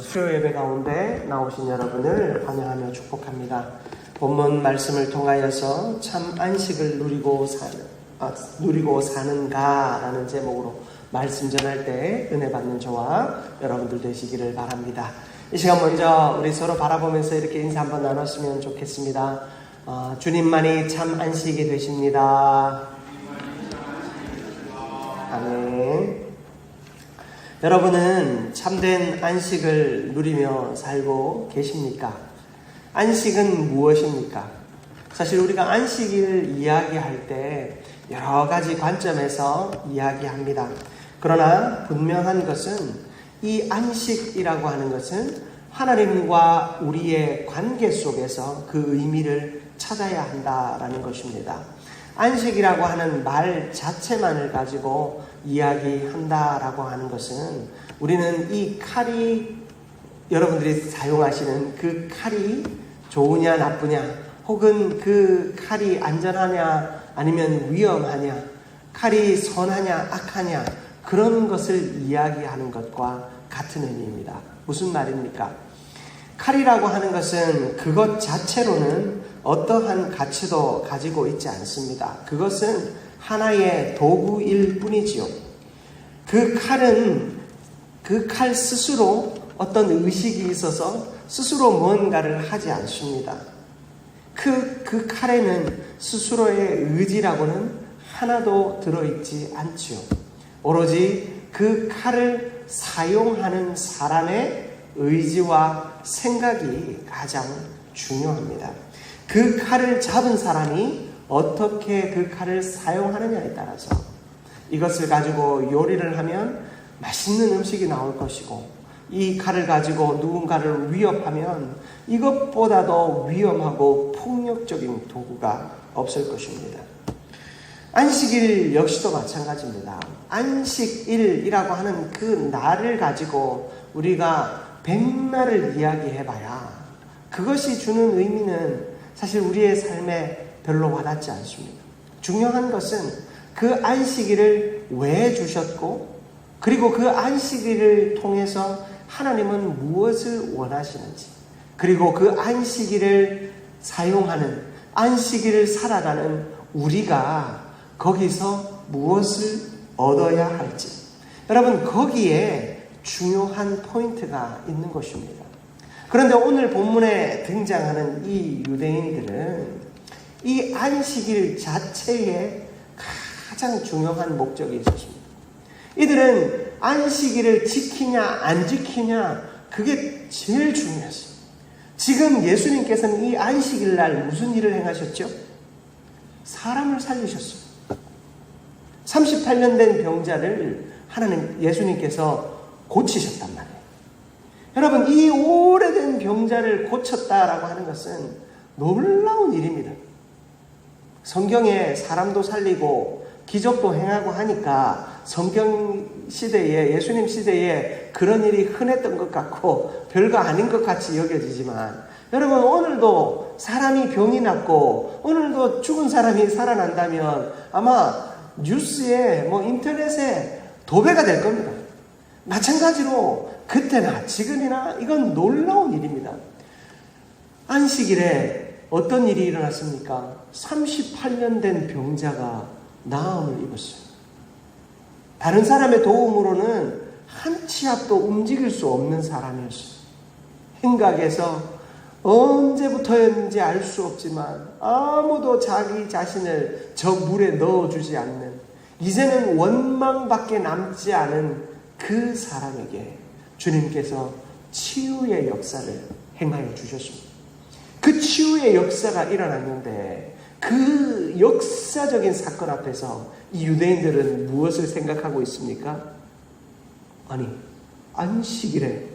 수요 예배 가운데 나오신 여러분을 환영하며 축복합니다. 본문 말씀을 통하여서 참 안식을 누리고 사는가라는 제목으로 말씀 전할 때 은혜 받는 저와 여러분들 되시기를 바랍니다. 이 시간 먼저 우리 서로 바라보면서 이렇게 인사 한번 나눴으면 좋겠습니다. 주님만이 참 안식이 되십니다. 아멘. 여러분은 참된 안식을 누리며 살고 계십니까? 안식은 무엇입니까? 사실 우리가 안식을 이야기할 때 여러 가지 관점에서 이야기합니다. 그러나 분명한 것은 이 안식이라고 하는 것은 하나님과 우리의 관계 속에서 그 의미를 찾아야 한다라는 것입니다. 안식이라고 하는 말 자체만을 가지고 이야기한다라고 하는 것은 우리는 이 칼이 여러분들이 사용하시는 그 칼이 좋으냐 나쁘냐 혹은 그 칼이 안전하냐 아니면 위험하냐 칼이 선하냐 악하냐 그런 것을 이야기하는 것과 같은 의미입니다. 무슨 말입니까? 칼이라고 하는 것은 그것 자체로는 어떠한 가치도 가지고 있지 않습니다. 그것은 하나의 도구일 뿐이지요. 그 칼은 그 칼 스스로 어떤 의식이 있어서 스스로 뭔가를 하지 않습니다. 그 칼에는 스스로의 의지라고는 하나도 들어있지 않지요. 오로지 그 칼을 사용하는 사람의 의지와 생각이 가장 중요합니다. 그 칼을 잡은 사람이 어떻게 그 칼을 사용하느냐에 따라서 이것을 가지고 요리를 하면 맛있는 음식이 나올 것이고 이 칼을 가지고 누군가를 위협하면 이것보다도 위험하고 폭력적인 도구가 없을 것입니다. 안식일 역시도 마찬가지입니다. 안식일이라고 하는 그 날을 가지고 우리가 백날을 이야기해봐야 그것이 주는 의미는 사실 우리의 삶에 별로 와닿지 않습니다. 중요한 것은 그 안식일을 왜 주셨고 그리고 그 안식일을 통해서 하나님은 무엇을 원하시는지 그리고 그 안식일을 사용하는 안식일을 살아가는 우리가 거기서 무엇을 얻어야 할지 여러분 거기에 중요한 포인트가 있는 것입니다. 그런데 오늘 본문에 등장하는 이 유대인들은 이 안식일 자체에 가장 중요한 목적이 있었습니다. 이들은 안식일을 지키냐 안 지키냐 그게 제일 중요했어요. 지금 예수님께서는 이 안식일 날 무슨 일을 행하셨죠? 사람을 살리셨어요. 38년 된 병자를 예수님께서 고치셨단 말이에요. 여러분 이 오래된 병자를 고쳤다라고 하는 것은 놀라운 일입니다. 성경에 사람도 살리고 기적도 행하고 하니까 성경 시대에 예수님 시대에 그런 일이 흔했던 것 같고 별거 아닌 것 같이 여겨지지만 여러분 오늘도 사람이 병이 낫고 오늘도 죽은 사람이 살아난다면 아마 뉴스에 인터넷에 도배가 될 겁니다. 마찬가지로 그때나 지금이나 이건 놀라운 일입니다. 안식일에 어떤 일이 일어났습니까? 38년 된 병자가 나음을 입었어요. 다른 사람의 도움으로는 한 치 앞도 움직일 수 없는 사람이었어요. 행각에서 언제부터였는지 알 수 없지만 아무도 자기 자신을 저 물에 넣어주지 않는 이제는 원망밖에 남지 않은 그 사람에게 주님께서 치유의 역사를 행하여 주셨습니다. 그 치유의 역사가 일어났는데 그 역사적인 사건 앞에서 이 유대인들은 무엇을 생각하고 있습니까? 아니 안식일에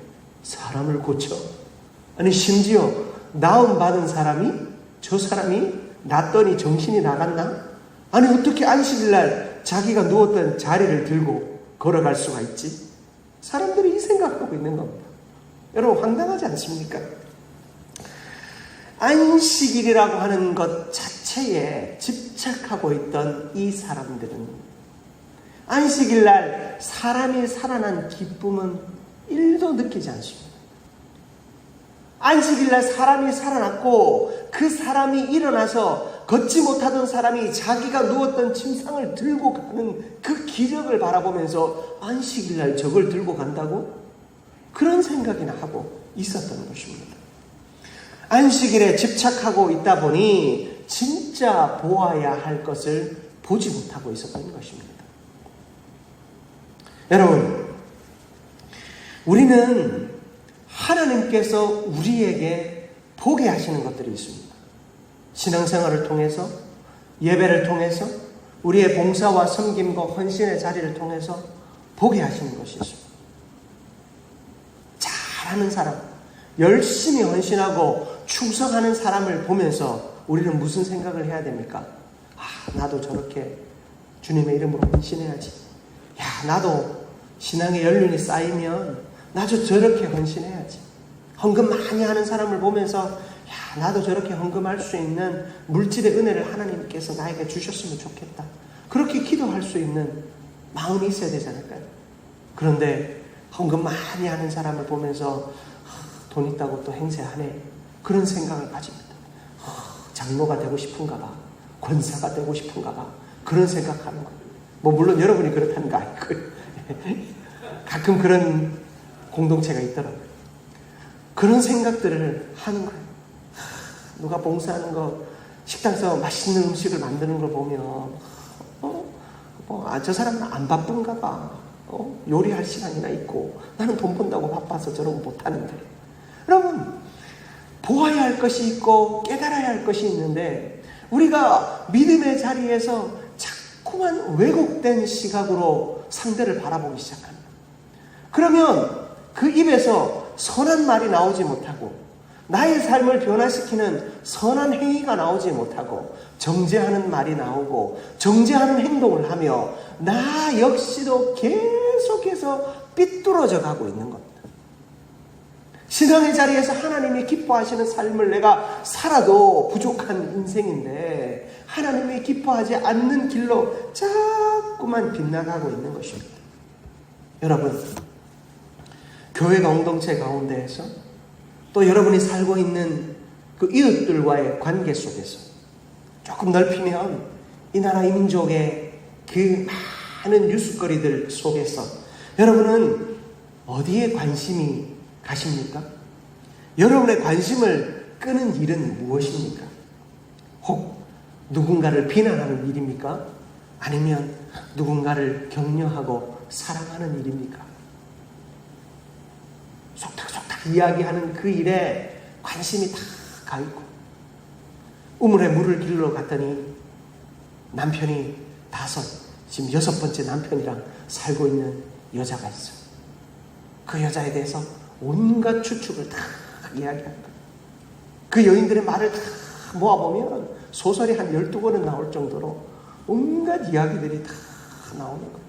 사람을 고쳐 아니 심지어 나음 받은 사람이 저 사람이 낫더니 정신이 나갔나? 아니 어떻게 안식일날 자기가 누웠던 자리를 들고 걸어갈 수가 있지? 사람들이 이 생각하고 있는 겁니다. 여러분 황당하지 않습니까? 안식일이라고 하는 것 자체에 집착하고 있던 이 사람들은 안식일날 사람이 살아난 기쁨은 1도 느끼지 않습니다. 안식일날 사람이 살아났고 그 사람이 일어나서 걷지 못하던 사람이 자기가 누웠던 침상을 들고 가는 그 기적을 바라보면서 안식일날 저걸 들고 간다고? 그런 생각이나 하고 있었던 것입니다. 안식일에 집착하고 있다 보니 진짜 보아야 할 것을 보지 못하고 있었던 것입니다. 여러분, 우리는 하나님께서 우리에게 보게 하시는 것들이 있습니다. 신앙생활을 통해서, 예배를 통해서, 우리의 봉사와 섬김과 헌신의 자리를 통해서 보게 하시는 것이 있습니다. 잘하는 사람, 열심히 헌신하고 충성하는 사람을 보면서 우리는 무슨 생각을 해야 됩니까? 나도 저렇게 주님의 이름으로 헌신해야지. 나도 신앙의 연륜이 쌓이면 나도 저렇게 헌신해야지. 헌금 많이 하는 사람을 보면서 나도 저렇게 헌금할 수 있는 물질의 은혜를 하나님께서 나에게 주셨으면 좋겠다. 그렇게 기도할 수 있는 마음이 있어야 되지 않을까요? 그런데 헌금 많이 하는 사람을 보면서 돈 있다고 또 행세하네. 그런 생각을 가집니다. 장로가 되고 싶은가 봐. 권사가 되고 싶은가 봐. 그런 생각하는 거예요. 물론 여러분이 그렇다는 거 아니고요. 가끔 그런 공동체가 있더라고요. 그런 생각들을 하는 거예요. 누가 봉사하는 거, 식당에서 맛있는 음식을 만드는 걸 보면 저 사람은 안 바쁜가 봐. 요리할 시간이나 있고 나는 돈 번다고 바빠서 저런 거 못하는데. 여러분, 보아야 할 것이 있고 깨달아야 할 것이 있는데 우리가 믿음의 자리에서 자꾸만 왜곡된 시각으로 상대를 바라보기 시작합니다. 그러면 그 입에서 선한 말이 나오지 못하고 나의 삶을 변화시키는 선한 행위가 나오지 못하고 정죄하는 말이 나오고 정죄하는 행동을 하며 나 역시도 계속해서 삐뚤어져 가고 있는 겁니다. 신앙의 자리에서 하나님이 기뻐하시는 삶을 내가 살아도 부족한 인생인데 하나님이 기뻐하지 않는 길로 자꾸만 빗나가고 있는 것입니다. 여러분, 교회 공동체 가운데에서 또 여러분이 살고 있는 그 이웃들과의 관계 속에서 조금 넓히면 이 나라 이 민족의 그 많은 뉴스거리들 속에서 여러분은 어디에 관심이 가십니까? 여러분의 관심을 끄는 일은 무엇입니까? 혹 누군가를 비난하는 일입니까? 아니면 누군가를 격려하고 사랑하는 일입니까? 속닥속닥 이야기하는 그 일에 관심이 다 가 있고 우물에 물을 길러 갔더니 남편이 5, 지금 6번째 남편이랑 살고 있는 여자가 있어요. 그 여자에 대해서 온갖 추측을 다 이야기합니다. 그 여인들의 말을 다 모아보면 소설이 한 12권은 나올 정도로 온갖 이야기들이 다 나오는 거예요.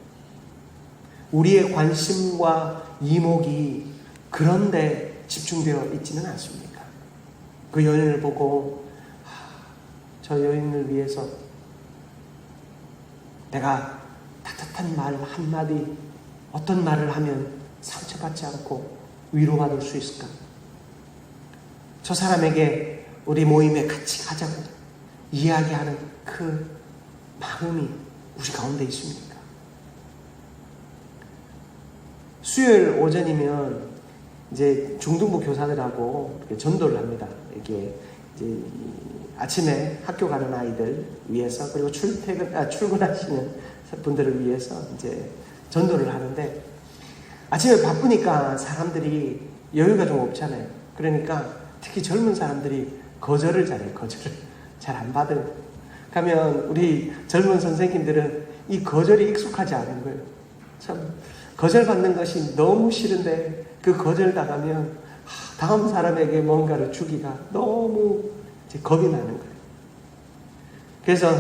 우리의 관심과 이목이 그런데 집중되어 있지는 않습니까? 그 여인을 보고 저 여인을 위해서 내가 따뜻한 말 한마디, 어떤 말을 하면 상처받지 않고 위로받을 수 있을까? 저 사람에게 우리 모임에 같이 가자고 이야기하는 그 마음이 우리 가운데 있습니까? 수요일 오전이면 이제 중등부 교사들하고 전도를 합니다. 이게 이제 아침에 학교 가는 아이들 위해서 그리고 출근하시는 분들을 위해서 이제 전도를 하는데 아침에 바쁘니까 사람들이 여유가 좀 없잖아요. 그러니까 특히 젊은 사람들이 거절을 잘해요. 거절을 잘 안 받은. 가면 우리 젊은 선생님들은 이 거절이 익숙하지 않은 거예요. 참 거절받는 것이 너무 싫은데 그 거절 당하면 다음 사람에게 뭔가를 주기가 너무 이제 겁이 나는 거예요. 그래서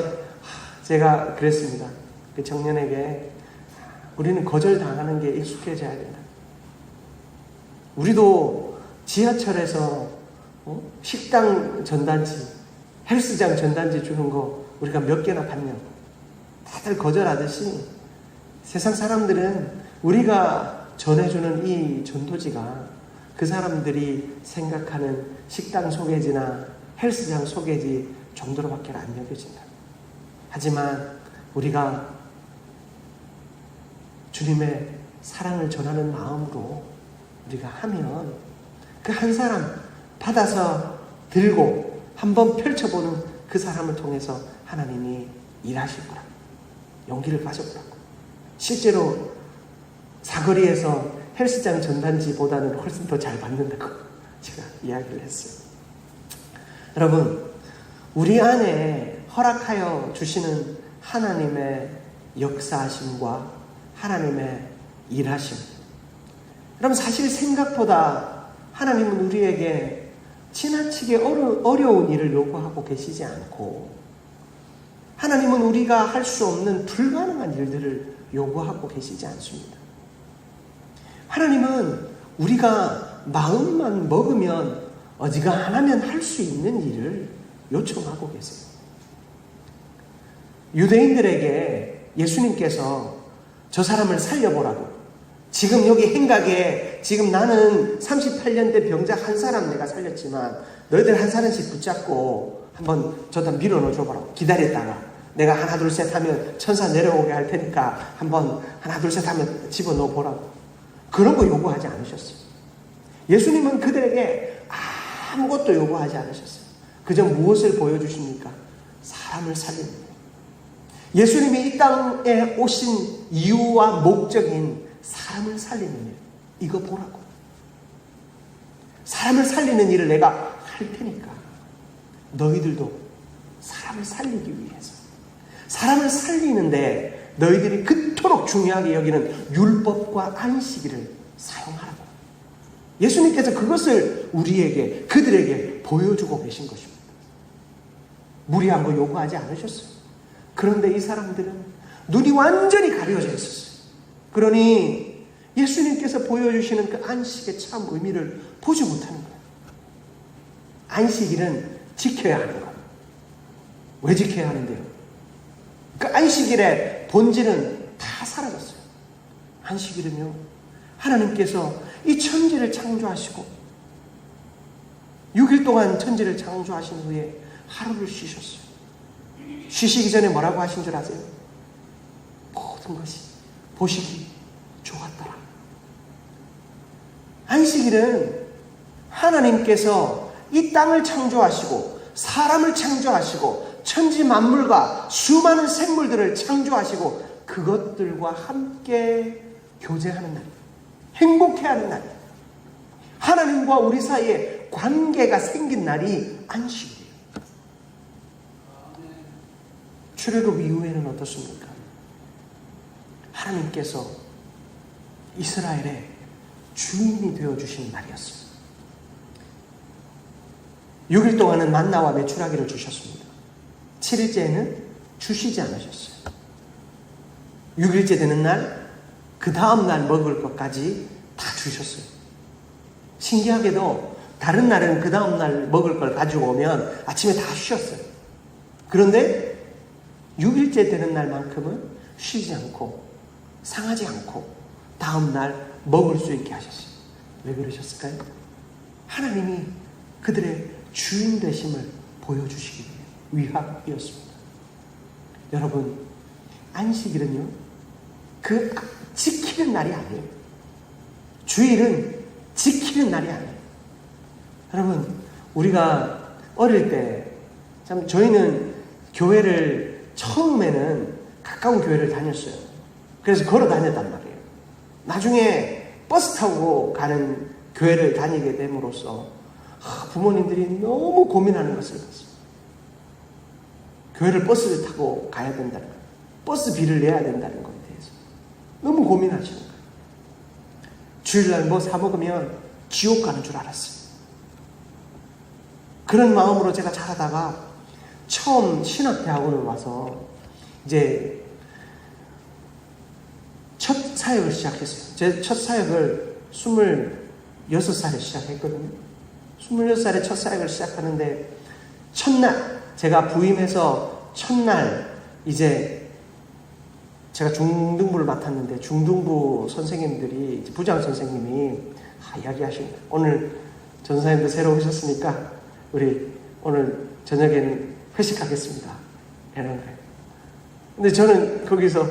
제가 그랬습니다. 그 청년에게 우리는 거절 당하는 게 익숙해져야 된다. 우리도 지하철에서 식당 전단지, 헬스장 전단지 주는 거 우리가 몇 개나 받냐. 다들 거절하듯이 세상 사람들은 우리가 전해주는 이 전도지가 그 사람들이 생각하는 식당 소개지나 헬스장 소개지 정도로밖에 안 여겨진다. 하지만 우리가 주님의 사랑을 전하는 마음으로 우리가 하면 그 한 사람 받아서 들고 한번 펼쳐보는 그 사람을 통해서 하나님이 일하실 거라고, 용기를 가져보라고. 실제로 사거리에서 헬스장 전단지보다는 훨씬 더 잘 받는다고 제가 이야기를 했어요. 여러분, 우리 안에 허락하여 주시는 하나님의 역사하심과 하나님의 일하심, 여러분, 사실 생각보다 하나님은 우리에게 지나치게 어려운 일을 요구하고 계시지 않고, 하나님은 우리가 할 수 없는 불가능한 일들을 요구하고 계시지 않습니다. 하나님은 우리가 마음만 먹으면 어지간하면 할 수 있는 일을 요청하고 계세요. 유대인들에게 예수님께서 저 사람을 살려보라고, 지금 여기 행각에 지금 나는 38년 된 병자 한 사람 내가 살렸지만 너희들 한 사람씩 붙잡고 한번 저다 밀어 넣어줘봐라. 기다렸다가 내가 하나 둘 셋 하면 천사 내려오게 할 테니까 한번 하나 둘 셋 하면 집어넣어 보라고. 그런 거 요구하지 않으셨어요. 예수님은 그들에게 아무것도 요구하지 않으셨어요. 그저 무엇을 보여주십니까? 사람을 살리는 거예요. 예수님이 이 땅에 오신 이유와 목적인 사람을 살리는 일, 이거 보라고. 사람을 살리는 일을 내가 할 테니까 너희들도 사람을 살리기 위해서, 사람을 살리는데 너희들이 그토록 중요하게 여기는 율법과 안식일을 사용하라고. 예수님께서 그것을 우리에게, 그들에게 보여주고 계신 것입니다. 무리한 거 요구하지 않으셨어요. 그런데 이 사람들은 눈이 완전히 가려져 있었어요. 그러니 예수님께서 보여주시는 그 안식의 참 의미를 보지 못하는 거예요. 안식일은 지켜야 하는 거예요. 왜 지켜야 하는데요? 그 안식일의 본질은 다 사라졌어요. 안식일은요, 하나님께서 이 천지를 창조하시고 6일 동안 천지를 창조하신 후에 하루를 쉬셨어요. 쉬시기 전에 뭐라고 하신 줄 아세요? 모든 것이 보시기 좋았더라. 안식일은 하나님께서 이 땅을 창조하시고 사람을 창조하시고 천지 만물과 수많은 생물들을 창조하시고 그것들과 함께 교제하는 날이에요. 행복해하는 날이에요. 하나님과 우리 사이에 관계가 생긴 날이 안식일이에요. 출애굽 이후에는 어떻습니까? 하나님께서 이스라엘의 주인이 되어주시는 날이었어요. 6일 동안은 만나와 메추라기를 주셨습니다. 7일째에는 주시지 않으셨어요. 6일째 되는 날, 그 다음 날 먹을 것까지 다 주셨어요. 신기하게도 다른 날은 그 다음 날 먹을 걸 가지고 오면 아침에 다 쉬었어요. 그런데 6일째 되는 날만큼은 쉬지 않고 상하지 않고 다음 날 먹을 수 있게 하셨어요. 왜 그러셨을까요? 하나님이 그들의 주인 되심을 보여주시기 위함이었습니다. 여러분, 안식일은요, 그 지키는 날이 아니에요. 주일은 지키는 날이 아니에요. 여러분, 우리가 어릴 때, 참 저희는 교회를 처음에는 가까운 교회를 다녔어요. 그래서 걸어 다녔단 말이에요. 나중에 버스 타고 가는 교회를 다니게 됨으로써 부모님들이 너무 고민하는 것을 봤어요. 교회를 버스를 타고 가야 된다는 거예요. 버스비를 내야 된다는 것에 대해서 너무 고민하시는 거예요. 주일날 뭐 사 먹으면 지옥 가는 줄 알았어요. 그런 마음으로 제가 자라다가 처음 신학대학원을 와서 이제 첫 사역을 시작했어요. 제 첫 사역을 26살에 시작했거든요. 26살에 첫 사역을 시작하는데 첫날, 제가 부임해서 첫날 이제 제가 중등부를 맡았는데 중등부 선생님들이, 부장 선생님이 이야기하십니다. 오늘 전사님도 새로 오셨으니까 우리 오늘 저녁에는 회식하겠습니다. 이런 거예요. 근데 저는 거기서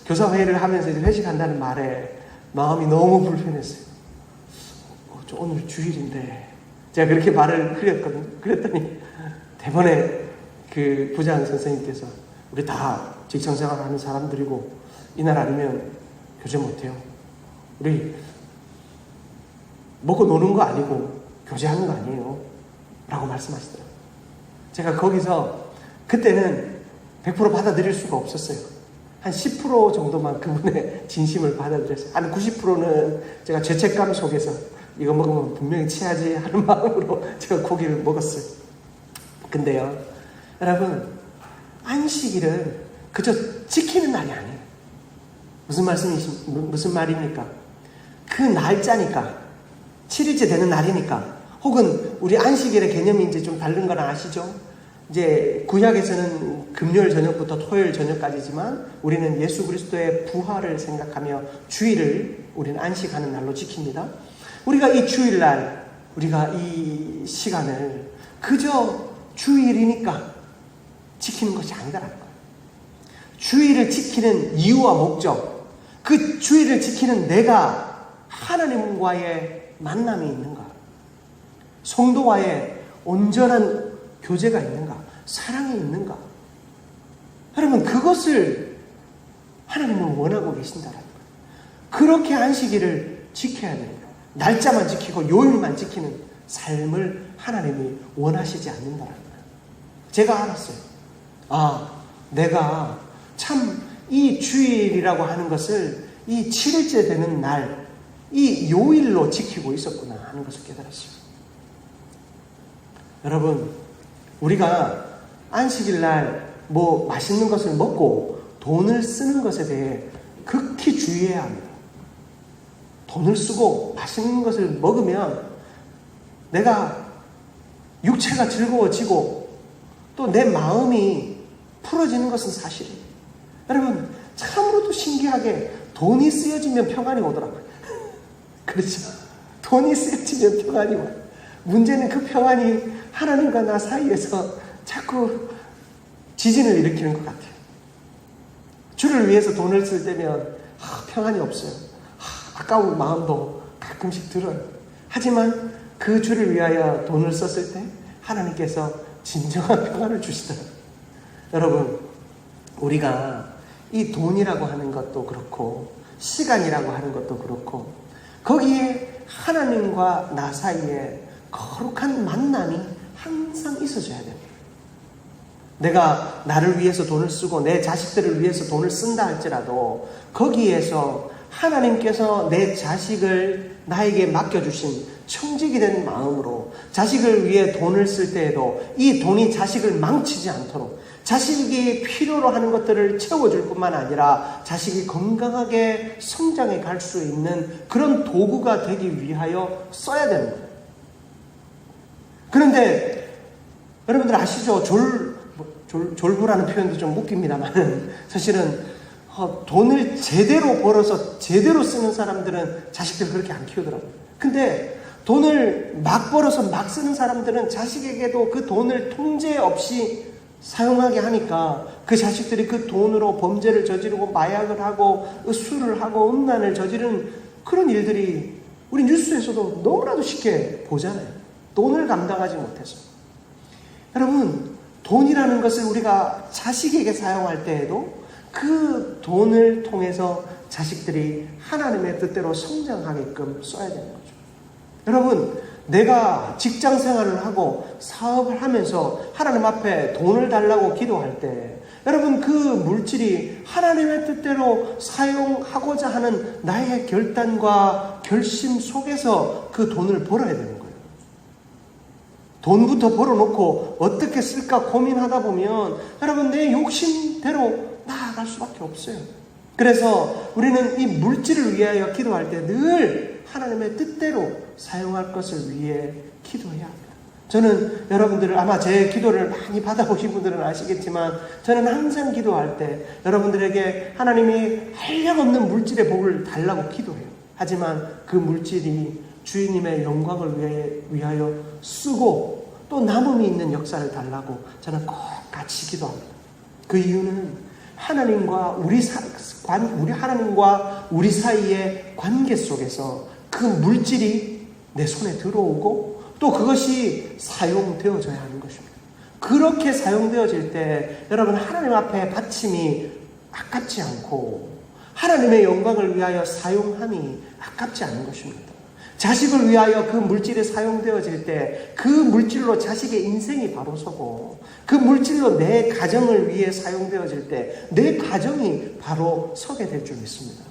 교사회의를 하면서 이제 회식한다는 말에 마음이 너무 불편했어요. 오늘 주일인데 제가 그렇게 말을 흘렸거든요. 그랬더니 대번에 그 부장 선생님께서 우리 다 직장생활 하는 사람들이고 이날 아니면 교제 못해요. 우리 먹고 노는 거 아니고 교제하는 거 아니에요. 라고 말씀하시더라고요. 제가 거기서 그때는 100% 받아들일 수가 없었어요. 한 10% 정도만 그분의 진심을 받아들였어요. 한 90%는 제가 죄책감 속에서 이거 먹으면 분명히 취하지 하는 마음으로 제가 고기를 먹었어요. 근데요, 여러분, 안식일은 그저 지키는 날이 아니에요. 무슨 말입니까? 그 날짜니까, 7일째 되는 날이니까, 혹은 우리 안식일의 개념이 이제 좀 다른 건 아시죠? 이제 구약에서는 금요일 저녁부터 토요일 저녁까지지만 우리는 예수 그리스도의 부활을 생각하며 주일을 우리는 안식하는 날로 지킵니다. 우리가 이 주일날, 우리가 이 시간을 그저 주일이니까 지키는 것이 아니다라는 거예요. 주일을 지키는 이유와 목적, 그 주일을 지키는 내가 하나님과의 만남이 있는가? 성도와의 온전한 교제가 있는가? 사랑이 있는가? 여러분, 그것을 하나님은 원하고 계신다라는 거예요. 그렇게 안식일을 지켜야 됩니다. 날짜만 지키고 요일만 지키는 삶을 하나님이 원하시지 않는다라는 거예요. 제가 알았어요. 내가 참 이 주일이라고 하는 것을 이 7일째 되는 날, 이 요일로 지키고 있었구나 하는 것을 깨달았어요. 여러분, 우리가 안식일 날 뭐 맛있는 것을 먹고 돈을 쓰는 것에 대해 극히 주의해야 합니다. 돈을 쓰고 맛있는 것을 먹으면 내가 육체가 즐거워지고 또 내 마음이 풀어지는 것은 사실이에요. 여러분, 참으로도 신기하게 돈이 쓰여지면 평안이 오더라고요. 그렇죠? 돈이 쓰여지면 평안이 와요. 문제는 그 평안이 하나님과 나 사이에서 자꾸 지진을 일으키는 것 같아요. 주를 위해서 돈을 쓸 때면 평안이 없어요. 아까운 마음도 가끔씩 들어요. 하지만 그 주를 위하여 돈을 썼을 때 하나님께서 진정한 평안을 주시더라고요. 여러분, 우리가 이 돈이라고 하는 것도 그렇고 시간이라고 하는 것도 그렇고 거기에 하나님과 나 사이에 거룩한 만남이 항상 있어줘야 됩니다. 내가 나를 위해서 돈을 쓰고 내 자식들을 위해서 돈을 쓴다 할지라도 거기에서 하나님께서 내 자식을 나에게 맡겨주신 청직이 된 마음으로 자식을 위해 돈을 쓸 때에도 이 돈이 자식을 망치지 않도록 자식이 필요로 하는 것들을 채워줄 뿐만 아니라 자식이 건강하게 성장해 갈 수 있는 그런 도구가 되기 위하여 써야 되는 거예요. 그런데 여러분들 아시죠? 졸부라는 표현도 좀 웃깁니다만 사실은 돈을 제대로 벌어서 제대로 쓰는 사람들은 자식들 그렇게 안 키우더라고요. 근데 돈을 막 벌어서 막 쓰는 사람들은 자식에게도 그 돈을 통제 없이 사용하게 하니까 그 자식들이 그 돈으로 범죄를 저지르고 마약을 하고 술을 하고 음란을 저지르는 그런 일들이 우리 뉴스에서도 너무나도 쉽게 보잖아요. 돈을 감당하지 못해서. 여러분, 돈이라는 것을 우리가 자식에게 사용할 때에도 그 돈을 통해서 자식들이 하나님의 뜻대로 성장하게끔 써야 되는 거죠. 여러분, 내가 직장 생활을 하고 사업을 하면서 하나님 앞에 돈을 달라고 기도할 때 여러분, 그 물질이 하나님의 뜻대로 사용하고자 하는 나의 결단과 결심 속에서 그 돈을 벌어야 되는 거예요. 돈부터 벌어놓고 어떻게 쓸까 고민하다 보면 여러분, 내 욕심대로 나아갈 수밖에 없어요. 그래서 우리는 이 물질을 위하여 기도할 때 늘 하나님의 뜻대로 사용할 것을 위해 기도해야 합니다. 저는 여러분들을 아마 제 기도를 많이 받아보신 분들은 아시겠지만 저는 항상 기도할 때 여러분들에게 하나님이 한량없는 물질의 복을 달라고 기도해요. 하지만 그 물질이 주님의 영광을 위하여 쓰고 또 남음이 있는 역사를 달라고 저는 꼭 같이 기도합니다. 그 이유는 하나님과 우리 사이의 관계 속에서 그 물질이 내 손에 들어오고 또 그것이 사용되어져야 하는 것입니다. 그렇게 사용되어질 때 여러분 하나님 앞에 바침이 아깝지 않고 하나님의 영광을 위하여 사용함이 아깝지 않은 것입니다. 자식을 위하여 그 물질이 사용되어질 때 그 물질로 자식의 인생이 바로 서고 그 물질로 내 가정을 위해 사용되어질 때 내 가정이 바로 서게 될 줄 믿습니다.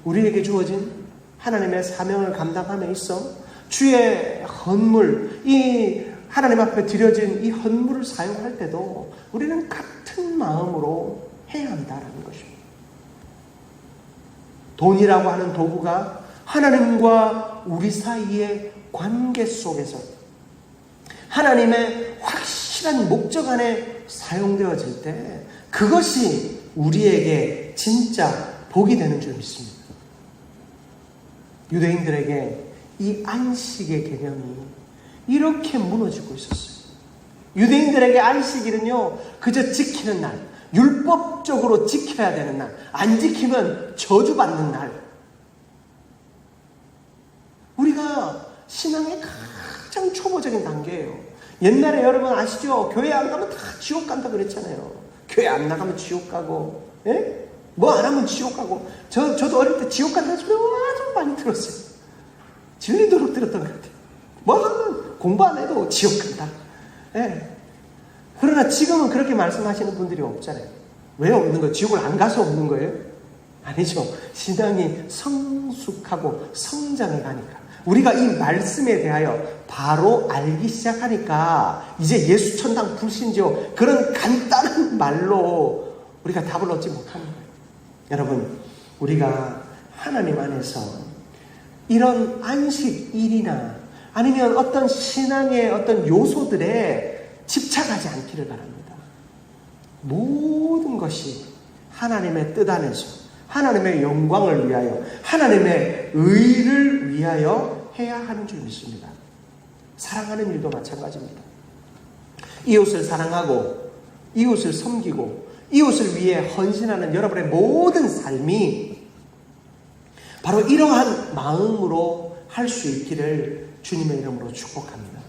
우리에게 주어진 하나님의 사명을 감당함에 있어 주의 헌물, 이 하나님 앞에 드려진 이 헌물을 사용할 때도 우리는 같은 마음으로 해야 한다는 것입니다. 돈이라고 하는 도구가 하나님과 우리 사이의 관계 속에서 하나님의 확실한 목적 안에 사용되어질 때 그것이 우리에게 진짜 복이 되는 줄 믿습니다. 유대인들에게 이 안식의 개념이 이렇게 무너지고 있었어요. 유대인들에게 안식일은요, 그저 지키는 날, 율법적으로 지켜야 되는 날, 안 지키면 저주받는 날. 우리가 신앙의 가장 초보적인 단계예요. 옛날에 여러분 아시죠? 교회 안 가면 다 지옥 간다 그랬잖아요. 교회 안 나가면 지옥 가고, 뭐 안 하면 지옥 가고. 저도 어릴 때 지옥 간다는 소리 아주 많이 들었어요. 질리도록 들었던 것 같아요. 뭐 하면 공부 안 해도 지옥 간다. 그러나 지금은 그렇게 말씀하시는 분들이 없잖아요. 왜 없는 거예요? 지옥을 안 가서 없는 거예요? 아니죠. 신앙이 성숙하고 성장해 가니까. 우리가 이 말씀에 대하여 바로 알기 시작하니까 이제 예수 천당 불신지요 그런 간단한 말로 우리가 답을 얻지 못하는 거예요. 여러분, 우리가 하나님 안에서 이런 안식일이나 아니면 어떤 신앙의 어떤 요소들에 집착하지 않기를 바랍니다. 모든 것이 하나님의 뜻 안에서 하나님의 영광을 위하여 하나님의 의를 위하여 해야 하는 줄 믿습니다. 사랑하는 일도 마찬가지입니다. 이웃을 사랑하고 이웃을 섬기고 이웃을 위해 헌신하는 여러분의 모든 삶이 바로 이러한 마음으로 할 수 있기를 주님의 이름으로 축복합니다.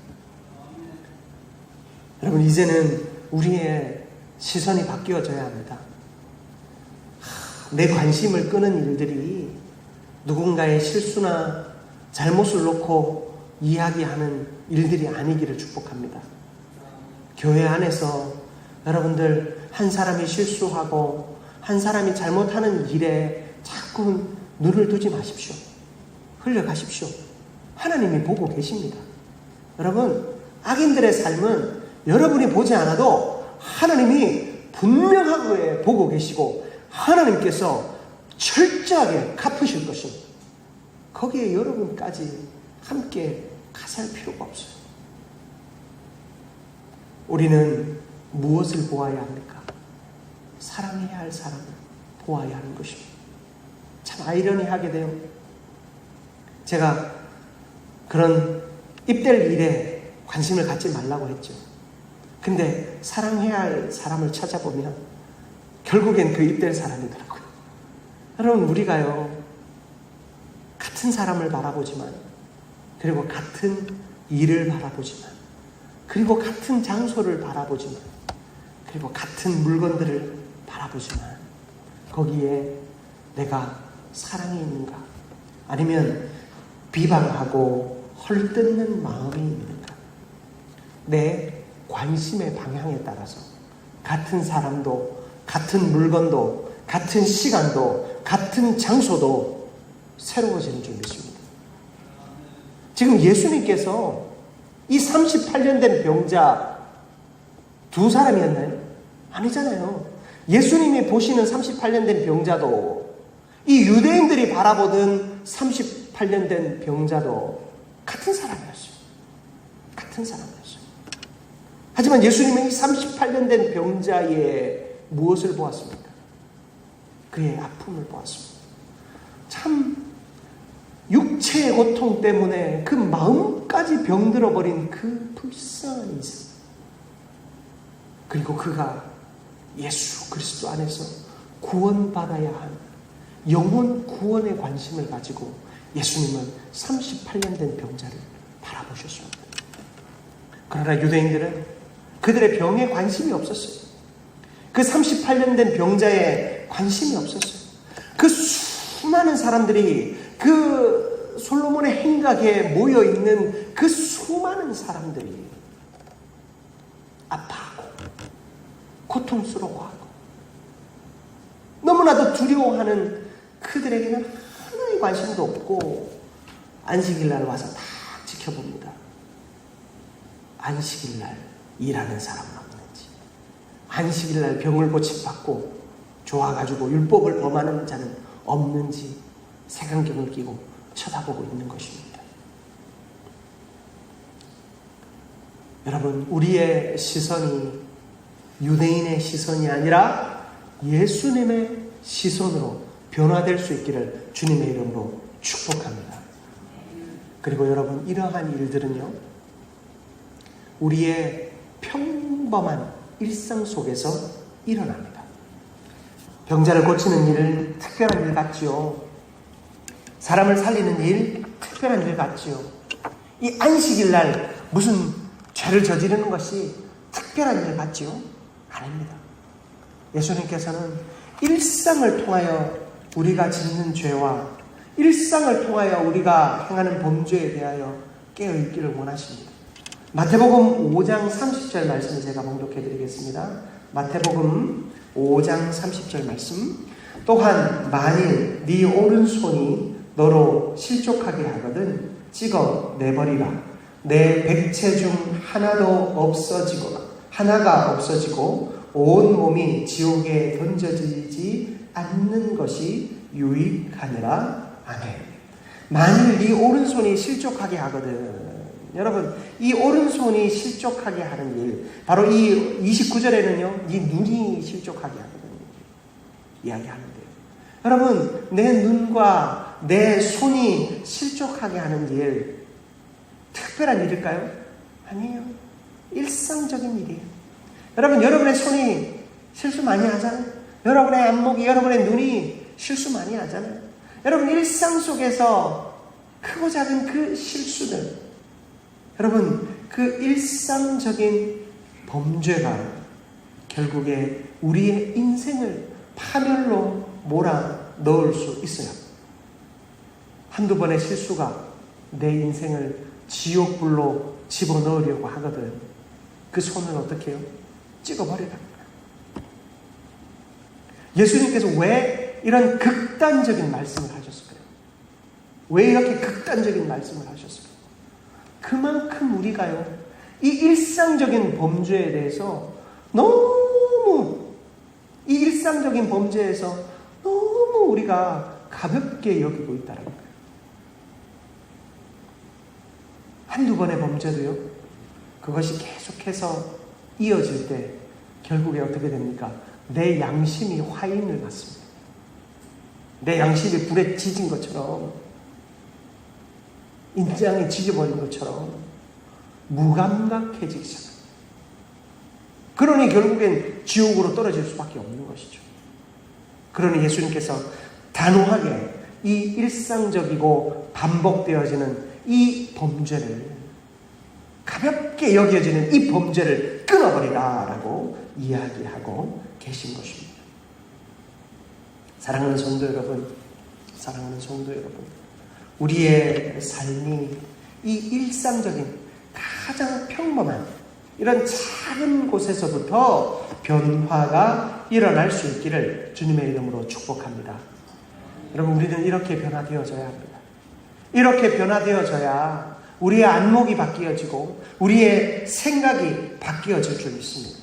여러분, 이제는 우리의 시선이 바뀌어져야 합니다. 내 관심을 끄는 일들이 누군가의 실수나 잘못을 놓고 이야기하는 일들이 아니기를 축복합니다. 교회 안에서 여러분들 한 사람이 실수하고 한 사람이 잘못하는 일에 자꾸 눈을 두지 마십시오. 흘려가십시오. 하나님이 보고 계십니다. 여러분, 악인들의 삶은 여러분이 보지 않아도 하나님이 분명하게 보고 계시고 하나님께서 철저하게 갚으실 것입니다. 거기에 여러분까지 함께 가살 필요가 없어요. 우리는 무엇을 보아야 합니까? 사랑해야 할 사람을 보아야 하는 것입니다. 참 아이러니하게 돼요. 제가 그런 입될 일에 관심을 갖지 말라고 했죠. 근데 사랑해야 할 사람을 찾아보면 결국엔 그 입될 사람이더라고요. 여러분, 우리가요, 같은 사람을 바라보지만, 그리고 같은 일을 바라보지만, 그리고 같은 장소를 바라보지만, 그리고 같은 물건들을 바라보지만, 거기에 내가 사랑이 있는가? 아니면 비방하고 헐뜯는 마음이 있는가? 내 관심의 방향에 따라서 같은 사람도, 같은 물건도, 같은 시간도, 같은 장소도 새로워지는 줄 믿습니다. 지금 예수님께서 이 38년 된 병자 두 사람이었나요? 아니잖아요. 예수님이 보시는 38년 된 병자도 이 유대인들이 바라보던 38년 된 병자도 같은 사람이었어요. 같은 사람이었어요. 하지만 예수님은 이 38년 된 병자의 무엇을 보았습니까? 그의 아픔을 보았습니다. 참 육체의 고통 때문에 그 마음까지 병들어 버린 그 불쌍한 인생. 그리고 그가 예수 그리스도 안에서 구원받아야 한 영혼 구원에 관심을 가지고 예수님은 38년 된 병자를 바라보셨습니다. 그러나 유대인들은 그들의 병에 관심이 없었어요. 그 38년 된 병자에 관심이 없었어요. 그 수많은 사람들이 그 솔로몬의 행각에 모여있는 그 수많은 사람들이 아파하고 고통스러워하고 너무나도 두려워하는 그들에게는 하나의 관심도 없고 안식일날 와서 다 지켜봅니다. 안식일날 일하는 사람은 없는지, 안식일날 병을 고침받고 좋아가지고 율법을 범하는 자는 없는지 색안경을 끼고 쳐다보고 있는 것입니다. 여러분, 우리의 시선이 유대인의 시선이 아니라 예수님의 시선으로 변화될 수 있기를 주님의 이름으로 축복합니다. 그리고 여러분, 이러한 일들은요, 우리의 평범한 일상 속에서 일어납니다. 병자를 고치는 일은 특별한 일 같지요. 사람을 살리는 일, 특별한 일 같지요. 이 안식일날 무슨 죄를 저지르는 것이 특별한 일 같지요? 아닙니다. 예수님께서는 일상을 통하여 우리가 짓는 죄와 일상을 통하여 우리가 행하는 범죄에 대하여 깨어있기를 원하십니다. 마태복음 5장 30절 말씀을 제가 봉독해 드리겠습니다. 마태복음 5장 30절 말씀. 또한 만일 네 오른손이 너로 실족하게 하거든 찍어 내버리라. 내 백체 중 하나가 없어지고 온 몸이 지옥에 던져지지 않는 것이 유익하니라. 아멘. 만일 네 오른손이 실족하게 하거든. 여러분, 이 오른손이 실족하게 하는 일, 바로 이 29절에는요, 네 눈이 실족하게 하거든 이야기하는데요. 여러분, 내 눈과 내 손이 실족하게 하는 일, 특별한 일일까요? 아니에요. 일상적인 일이에요. 여러분, 여러분의 손이 실수 많이 하잖아요. 여러분의 안목이, 여러분의 눈이 실수 많이 하잖아요. 여러분, 일상 속에서 크고 작은 그 실수들, 여러분, 그 일상적인 범죄가 결국에 우리의 인생을 파멸로 몰아 넣을 수 있어요. 한두 번의 실수가 내 인생을 지옥불로 집어넣으려고 하거든. 그 손을 어떻게 해요? 찍어버리라. 예수님께서 왜 이런 극단적인 말씀을 하셨을까요? 왜 이렇게 극단적인 말씀을 하셨을까요? 그만큼 우리가요, 이 일상적인 범죄에 대해서 이 일상적인 범죄에서 너무 우리가 가볍게 여기고 있다는 거예요. 한두 번의 범죄도요, 그것이 계속해서 이어질 때 결국에 어떻게 됩니까? 내 양심이 화인을 받습니다. 내 양심이 불에 지진 것처럼, 인장에 지져버린 것처럼 무감각해지기 시작합니다. 그러니 결국엔 지옥으로 떨어질 수밖에 없는 것이죠. 그러니 예수님께서 단호하게 이 일상적이고 반복되어지는 이 범죄를, 가볍게 여겨지는 이 범죄를 끊어버리라라고 이야기하고 계신 것입니다. 사랑하는 성도 여러분, 우리의 삶이 이 일상적인 가장 평범한 이런 작은 곳에서부터 변화가 일어날 수 있기를 주님의 이름으로 축복합니다. 여러분, 우리는 이렇게 변화되어져야 합니다. 이렇게 변화되어져야 우리의 안목이 바뀌어지고 우리의 생각이 바뀌어질 줄 믿습니다.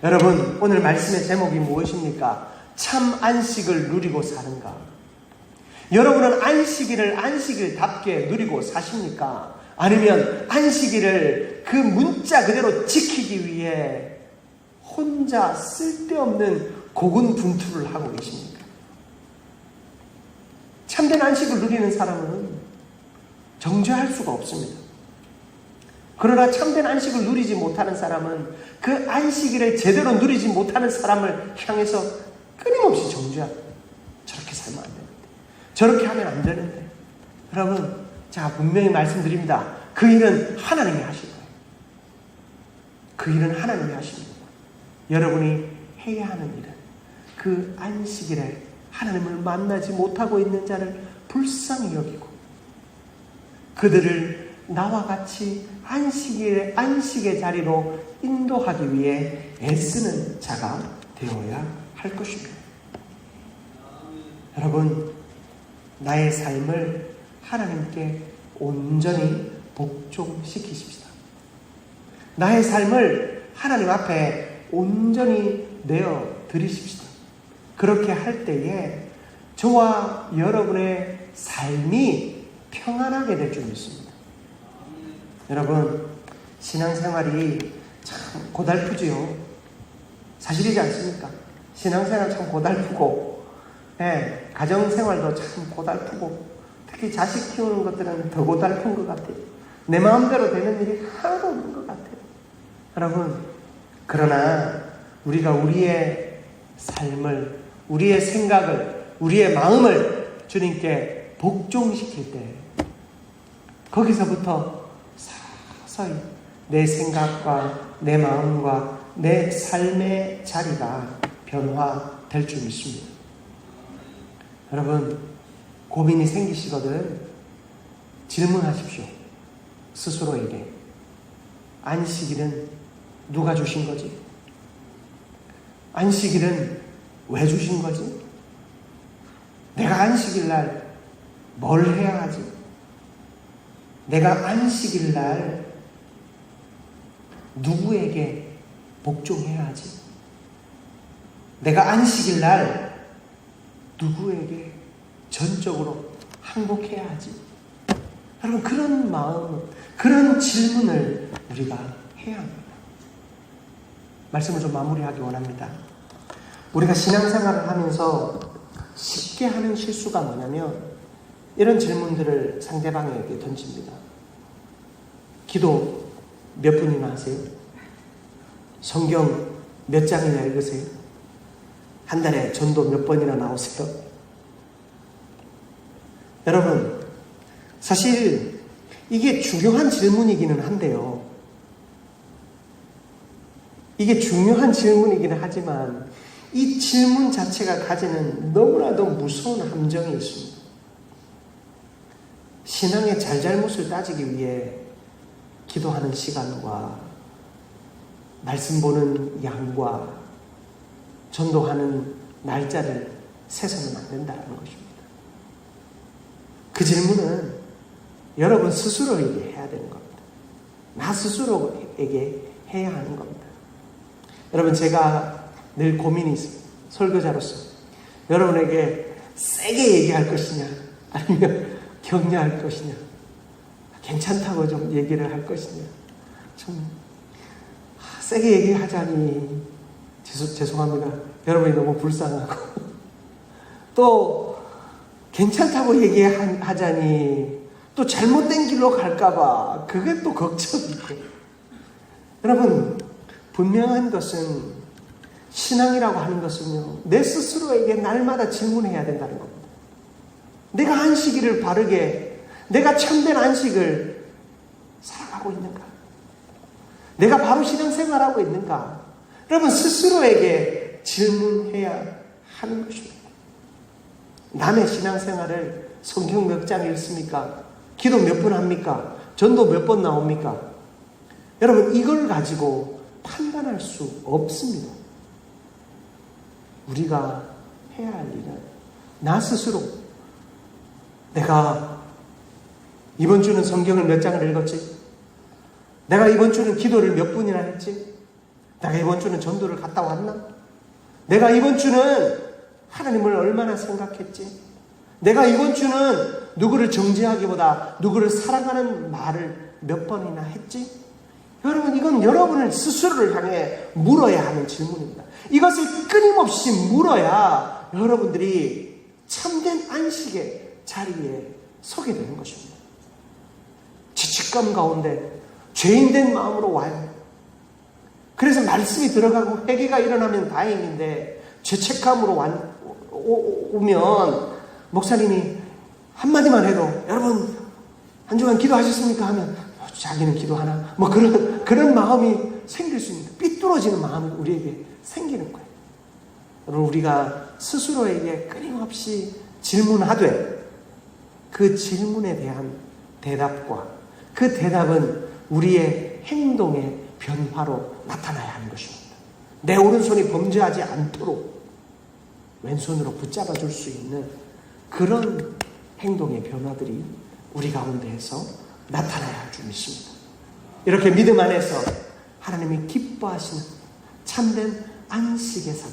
여러분, 오늘 말씀의 제목이 무엇입니까? 참 안식을 누리고 사는가? 여러분은 안식일을 안식일답게 누리고 사십니까? 아니면 안식일을 그 문자 그대로 지키기 위해 혼자 쓸데없는 고군분투를 하고 계십니까? 참된 안식을 누리는 사람은 정죄할 수가 없습니다. 그러나 참된 안식을 누리지 못하는 사람은 그 안식일을 제대로 누리지 못하는 사람을 향해서 끊임없이 정죄하고, 저렇게 살면 안 되는데, 저렇게 하면 안 되는데. 여러분, 제가 분명히 말씀드립니다. 그 일은 하나님이 하실 거예요. 그 일은 하나님이 하십니다. 여러분이 해야 하는 일은 그 안식일에 하나님을 만나지 못하고 있는 자를 불쌍히 여기고, 그들을 나와 같이 안식의 자리로 인도하기 위해 애쓰는 자가 되어야 할 것입니다. 여러분, 나의 삶을 하나님께 온전히 복종시키십시다. 나의 삶을 하나님 앞에 온전히 내어 드리십시다. 그렇게 할 때에 저와 여러분의 삶이 평안하게 될 줄 믿습니다. 여러분, 신앙생활이 참 고달프지요. 사실이지 않습니까? 신앙생활 참 고달프고, 가정생활도 참 고달프고, 특히 자식 키우는 것들은 더 고달픈 것 같아요. 내 마음대로 되는 일이 하나도 없는 것 같아요. 여러분, 그러나 우리가 우리의 삶을, 우리의 생각을, 우리의 마음을 주님께 복종시킬 때, 거기서부터 서서히 내 생각과 내 마음과 내 삶의 자리가 변화될 줄 믿습니다. 여러분, 고민이 생기시거든 질문하십시오. 스스로에게. 안식일은 누가 주신 거지? 안식일은 왜 주신 거지? 내가 안식일 날 뭘 해야 하지? 내가 안식일 날 누구에게 복종해야 하지? 내가 안식일 날 누구에게 전적으로 항복해야 하지? 여러분, 그런 마음, 그런 질문을 우리가 해야 합니다. 말씀을 좀 마무리하기 원합니다. 우리가 신앙생활을 하면서 쉽게 하는 실수가 뭐냐면 이런 질문들을 상대방에게 던집니다. 기도 몇 분이나 하세요? 성경 몇 장이나 읽으세요? 한 달에 전도 몇 번이나 나오세요? 여러분, 사실 이게 중요한 질문이기는 한데요. 이게 중요한 질문이기는 하지만 이 질문 자체가 가지는 너무나도 무서운 함정이 있습니다. 신앙의 잘잘못을 따지기 위해 기도하는 시간과 말씀 보는 양과 전도하는 날짜를 세서는 안 된다는 것입니다. 그 질문은 여러분 스스로에게 해야 되는 겁니다. 나 스스로에게 해야 하는 겁니다. 여러분, 제가 늘 고민이 있습니다. 설교자로서 여러분에게 세게 얘기할 것이냐 아니면 격려할 것이냐, 괜찮다고 좀 얘기를 할 것이냐. 좀 세게 얘기하자니 죄송합니다. 여러분이 너무 불쌍하고 또 괜찮다고 얘기하자니 또 잘못된 길로 갈까봐 그게 또 걱정이고. 여러분, 분명한 것은 신앙이라고 하는 것은요, 내 스스로에게 날마다 질문해야 된다는 겁니다. 내가 안식일을 바르게, 내가 참된 안식을 살아가고 있는가? 내가 바로 신앙생활하고 있는가? 여러분, 스스로에게 질문해야 하는 것입니다. 남의 신앙생활을 성경 몇 장 읽습니까? 기도 몇 분 합니까? 전도 몇 번 나옵니까? 여러분, 이걸 가지고 판단할 수 없습니다. 우리가 해야 할 일은 나 스스로, 내가 이번 주는 성경을 몇 장을 읽었지? 내가 이번 주는 기도를 몇 분이나 했지? 내가 이번 주는 전도를 갔다 왔나? 내가 이번 주는 하나님을 얼마나 생각했지? 내가 이번 주는 누구를 정죄하기보다 누구를 사랑하는 말을 몇 번이나 했지? 여러분, 이건 여러분을 스스로를 향해 물어야 하는 질문입니다. 이것을 끊임없이 물어야 여러분들이 참된 안식에 자리에 서게 되는 것입니다. 죄책감 가운데 죄인된 마음으로 와요. 그래서 말씀이 들어가고 회개가 일어나면 다행인데 죄책감으로 오면 목사님이 한마디만 해도 여러분 한 주간 기도하셨습니까? 하면 자기는 기도하나? 뭐 그런 마음이 생길 수 있는, 삐뚤어지는 마음이 우리에게 생기는 거예요. 여러분, 우리가 스스로에게 끊임없이 질문하되 그 질문에 대한 대답과 그 대답은 우리의 행동의 변화로 나타나야 하는 것입니다. 내 오른손이 범죄하지 않도록 왼손으로 붙잡아 줄 수 있는 그런 행동의 변화들이 우리 가운데에서 나타나야 할 줄 믿습니다. 이렇게 믿음 안에서 하나님이 기뻐하시는 참된 안식의 삶.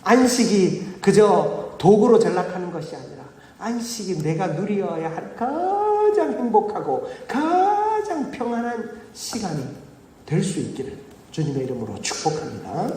안식이 그저 도구로 전락하는 것이 아니라 안식이 내가 누려야 할 가장 행복하고 가장 평안한 시간이 될 수 있기를 주님의 이름으로 축복합니다.